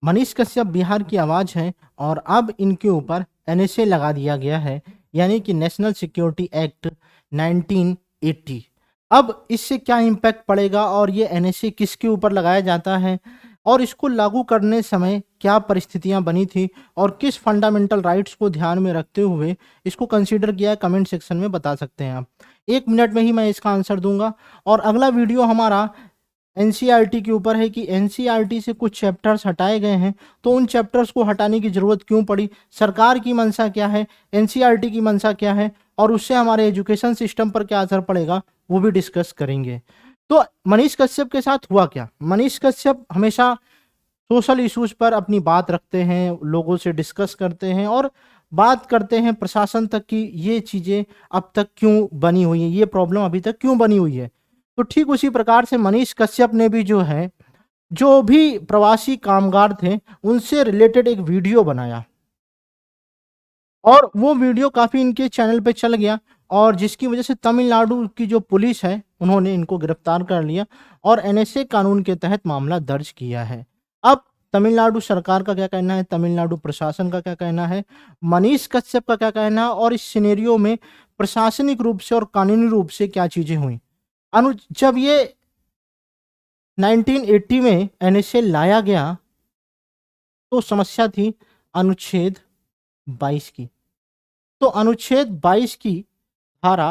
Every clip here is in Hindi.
मनीष कश्यप बिहार की आवाज है और अब इनके ऊपर एनएसए लगा दिया गया है, यानी कि नेशनल सिक्योरिटी एक्ट 1980। अब इससे क्या इम्पैक्ट पड़ेगा और ये एनएसए किसके ऊपर लगाया जाता है और इसको लागू करने समय क्या परिस्थितियां बनी थी और किस फंडामेंटल राइट्स को ध्यान में रखते हुए इसको कंसीडर किया है, कमेंट सेक्शन में बता सकते हैं आप। 1 मिनट में ही मैं इसका आंसर दूंगा। और अगला वीडियो हमारा एनसीईआरटी के ऊपर है कि एनसीईआरटी से कुछ चैप्टर्स हटाए गए हैं, तो उन चैप्टर्स को हटाने की ज़रूरत क्यों पड़ी, सरकार की मंशा क्या है, एनसीईआरटी की मंशा क्या है और उससे हमारे एजुकेशन सिस्टम पर क्या असर पड़ेगा, वो भी डिस्कस करेंगे। तो मनीष कश्यप के साथ हुआ क्या। मनीष कश्यप हमेशा सोशल इश्यूज पर अपनी बात रखते हैं, लोगों से डिस्कस करते हैं और बात करते हैं प्रशासन तक कि ये चीज़ें अब तक क्यों बनी हुई है, ये प्रॉब्लम अभी तक क्यों बनी हुई है। तो ठीक उसी प्रकार से मनीष कश्यप ने भी जो है, जो भी प्रवासी कामगार थे उनसे रिलेटेड एक वीडियो बनाया और वो वीडियो काफ़ी इनके चैनल पे चल गया और जिसकी वजह से तमिलनाडु की जो पुलिस है उन्होंने इनको गिरफ्तार कर लिया और एनएसए कानून के तहत मामला दर्ज किया है। अब तमिलनाडु सरकार का क्या कहना है, तमिलनाडु प्रशासन का क्या कहना है, मनीष कश्यप का क्या कहना है और इस सिनेरियो में प्रशासनिक रूप से और कानूनी रूप से क्या चीज़ें हुई। जब ये 1980 में एनएसए लाया गया तो समस्या थी अनुच्छेद 22 की। तो अनुच्छेद 22 की धारा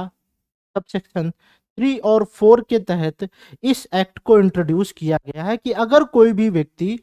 सबसेक्शन 3 और 4 के तहत इस एक्ट को इंट्रोड्यूस किया गया है कि अगर कोई भी व्यक्ति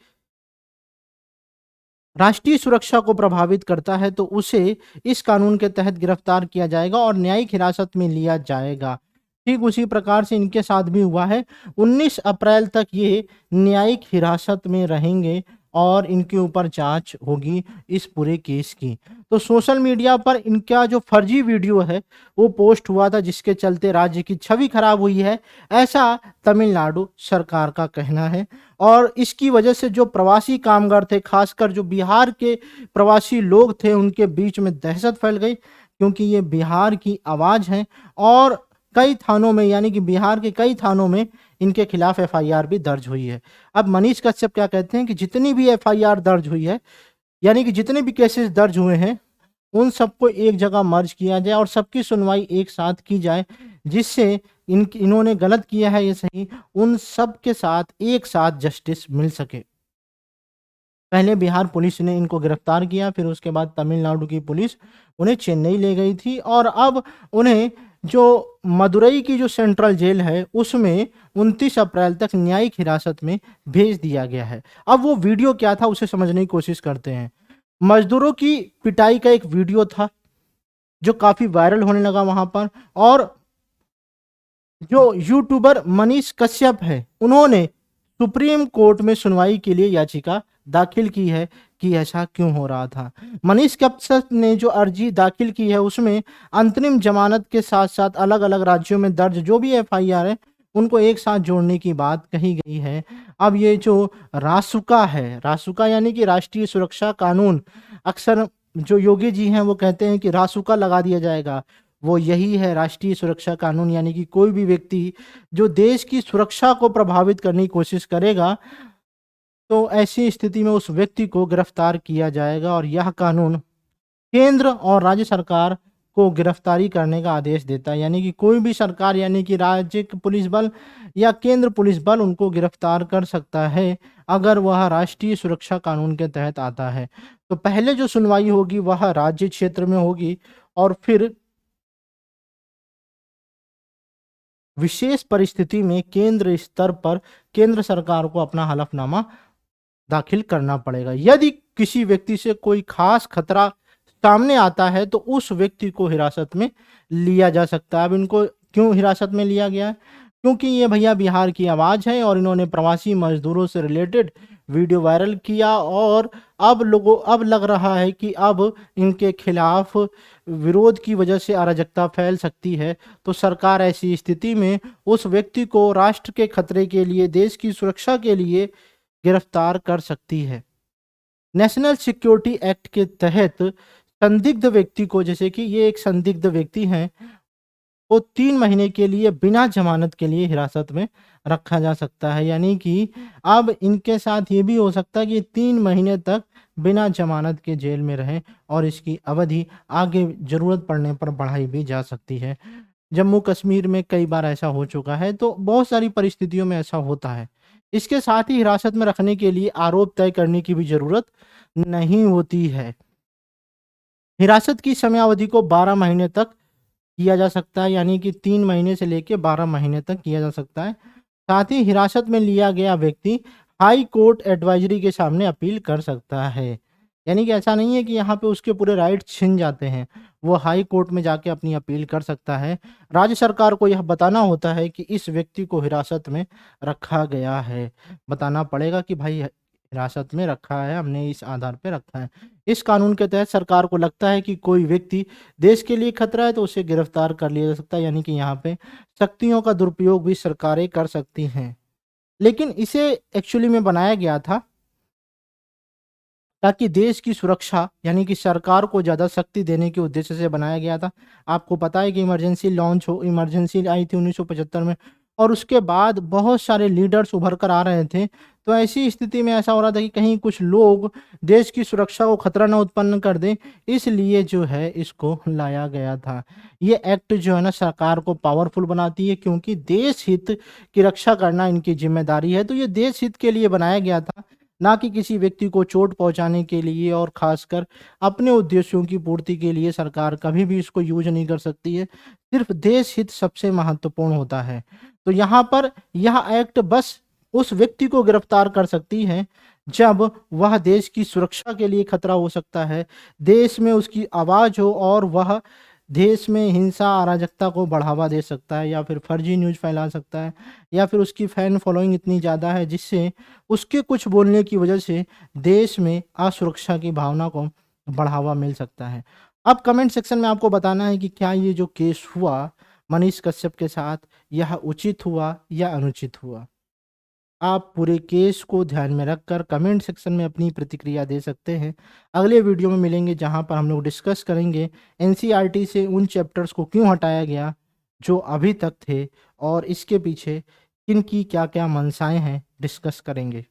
राष्ट्रीय सुरक्षा को प्रभावित करता है तो उसे इस कानून के तहत गिरफ्तार किया जाएगा और न्यायिक हिरासत में लिया जाएगा। ठीक उसी प्रकार से इनके साथ भी हुआ है। 19 अप्रैल तक ये न्यायिक हिरासत में रहेंगे और इनके ऊपर जांच होगी इस पूरे केस की। तो सोशल मीडिया पर इनका जो फर्जी वीडियो है वो पोस्ट हुआ था, जिसके चलते राज्य की छवि खराब हुई है, ऐसा तमिलनाडु सरकार का कहना है। और इसकी वजह से जो प्रवासी कामगार थे, खासकर जो बिहार के प्रवासी लोग थे, उनके बीच में दहशत फैल गई, क्योंकि ये बिहार की आवाज़ है और कई थानों में, यानी कि बिहार के कई थानों में इनके खिलाफ एफआईआर भी दर्ज हुई है। अब मनीष कश्यप क्या कहते हैं कि जितनी भी एफआईआर दर्ज हुई है, यानी कि जितने भी केसेस दर्ज हुए हैं, उन सबको एक जगह मर्ज किया जाए और सबकी सुनवाई एक साथ की जाए, जिससे इन्होंने गलत किया है ये सही, उन सब के साथ एक साथ जस्टिस मिल सके। पहले बिहार पुलिस ने इनको गिरफ्तार किया, फिर उसके बाद तमिलनाडु की पुलिस उन्हें चेन्नई ले गई थी और अब उन्हें जो मदुरई की जो सेंट्रल जेल है उसमें 29 अप्रैल तक न्यायिक हिरासत में भेज दिया गया है। अब वो वीडियो क्या था उसे समझने की कोशिश करते हैं। मजदूरों की पिटाई का एक वीडियो था जो काफ़ी वायरल होने लगा वहाँ पर, और जो यूट्यूबर मनीष कश्यप है उन्होंने सुप्रीम कोर्ट में सुनवाई के लिए याचिका दाखिल की है कि ऐसा क्यों हो रहा था। मनीष कश्यप ने जो अर्जी दाखिल की है उसमें अंतरिम जमानत के साथ साथ अलग अलग राज्यों में दर्ज जो भी एफआईआर है उनको एक साथ जोड़ने की बात कही गई है। अब ये जो रासुका है, रासुका यानी कि राष्ट्रीय सुरक्षा कानून, अक्सर जो योगी जी हैं वो कहते हैं कि रासुका लगा दिया जाएगा, वो यही है राष्ट्रीय सुरक्षा कानून। यानी कि कोई भी व्यक्ति जो देश की सुरक्षा को प्रभावित करने की कोशिश करेगा तो ऐसी स्थिति में उस व्यक्ति को गिरफ्तार किया जाएगा और यह कानून केंद्र और राज्य सरकार को गिरफ्तारी करने का आदेश देता है। यानी कि कोई भी सरकार, यानी कि राज्य पुलिस बल या केंद्र पुलिस बल उनको गिरफ्तार कर सकता है अगर वह राष्ट्रीय सुरक्षा कानून के तहत आता है। तो पहले जो सुनवाई होगी वह राज्य क्षेत्र में होगी और फिर विशेष परिस्थिति में केंद्र स्तर पर केंद्र सरकार को अपना हलफनामा दाखिल करना पड़ेगा। यदि किसी व्यक्ति से कोई खास खतरा सामने आता है तो उस व्यक्ति को हिरासत में लिया जा सकता है। अब इनको क्यों हिरासत में लिया गया है, क्योंकि ये भैया बिहार की आवाज़ है और इन्होंने प्रवासी मजदूरों से रिलेटेड वीडियो वायरल किया और अब लग रहा है कि अब इनके खिलाफ विरोध की वजह से अराजकता फैल सकती है। तो सरकार ऐसी स्थिति में उस व्यक्ति को राष्ट्र के खतरे के लिए, देश की सुरक्षा के लिए गिरफ्तार कर सकती है। नेशनल सिक्योरिटी एक्ट के तहत संदिग्ध व्यक्ति को, जैसे कि ये एक संदिग्ध व्यक्ति हैं, को 3 महीने के लिए बिना ज़मानत के लिए हिरासत में रखा जा सकता है। यानी कि अब इनके साथ ये भी हो सकता है कि 3 महीने तक बिना ज़मानत के जेल में रहें और इसकी अवधि आगे ज़रूरत पड़ने पर बढ़ाई भी जा सकती है। जम्मू कश्मीर में कई बार ऐसा हो चुका है, तो बहुत सारी परिस्थितियों में ऐसा होता है। इसके साथ ही हिरासत में रखने के लिए आरोप तय करने की भी ज़रूरत नहीं होती है। हिरासत की समयावधि को 12 महीने तक किया जा सकता है, यानी कि 3 महीने से लेके 12 महीने तक किया जा सकता है। साथ ही हिरासत में लिया गया व्यक्ति हाई कोर्ट एडवाइजरी के सामने अपील कर सकता है। यानी कि ऐसा नहीं है कि यहाँ पे उसके पूरे राइट छिन जाते हैं। वो हाई कोर्ट में जाके अपनी अपील कर सकता है। राज्य सरकार को यह बताना होता है कि इस व्यक्ति को हिरासत में रखा गया है। बताना पड़ेगा कि भाई हिरासत में रखा है, हमने इस आधार पे रखा है। इस कानून के तहत सरकार को लगता है कि कोई व्यक्ति देश के लिए खतरा है तो उसे गिरफ्तार कर लिया जा सकता है। यानी कि यहाँ पे शक्तियों का दुरुपयोग भी सरकारें कर सकती हैं। लेकिन इसे एक्चुअली में बनाया गया था ताकि देश की सुरक्षा, यानी कि सरकार को ज़्यादा शक्ति देने के उद्देश्य से बनाया गया था। आपको पता है कि इमरजेंसी आई थी 1975 में, और उसके बाद बहुत सारे लीडर्स उभर कर आ रहे थे। तो ऐसी स्थिति में ऐसा हो रहा था कि कहीं कुछ लोग देश की सुरक्षा को खतरा न उत्पन्न कर दें, इसलिए जो है इसको लाया गया था। ये एक्ट जो है ना सरकार को पावरफुल बनाती है, क्योंकि देश हित की रक्षा करना इनकी ज़िम्मेदारी है। तो ये देश हित के लिए बनाया गया था, ना कि किसी व्यक्ति को चोट पहुँचाने के लिए, और ख़ासकर अपने उद्देश्यों की पूर्ति के लिए सरकार कभी भी इसको यूज़ नहीं कर सकती है। सिर्फ़ देश हित सबसे महत्वपूर्ण होता है। तो यहाँ पर यह एक्ट बस उस व्यक्ति को गिरफ्तार कर सकती है जब वह देश की सुरक्षा के लिए खतरा हो सकता है, देश में उसकी आवाज़ हो और वह देश में हिंसा, अराजकता को बढ़ावा दे सकता है, या फिर फर्जी न्यूज़ फैला सकता है, या फिर उसकी फ़ैन फॉलोइंग इतनी ज़्यादा है जिससे उसके कुछ बोलने की वजह से देश में असुरक्षा की भावना को बढ़ावा मिल सकता है। अब कमेंट सेक्शन में आपको बताना है कि क्या ये जो केस हुआ मनीष कश्यप के साथ, यह उचित हुआ या अनुचित हुआ। आप पूरे केस को ध्यान में रखकर कमेंट सेक्शन में अपनी प्रतिक्रिया दे सकते हैं। अगले वीडियो में मिलेंगे जहां पर हम लोग डिस्कस करेंगे एनसीईआरटी से उन चैप्टर्स को क्यों हटाया गया जो अभी तक थे, और इसके पीछे किन की क्या-क्या मंशाएं हैं, डिस्कस करेंगे।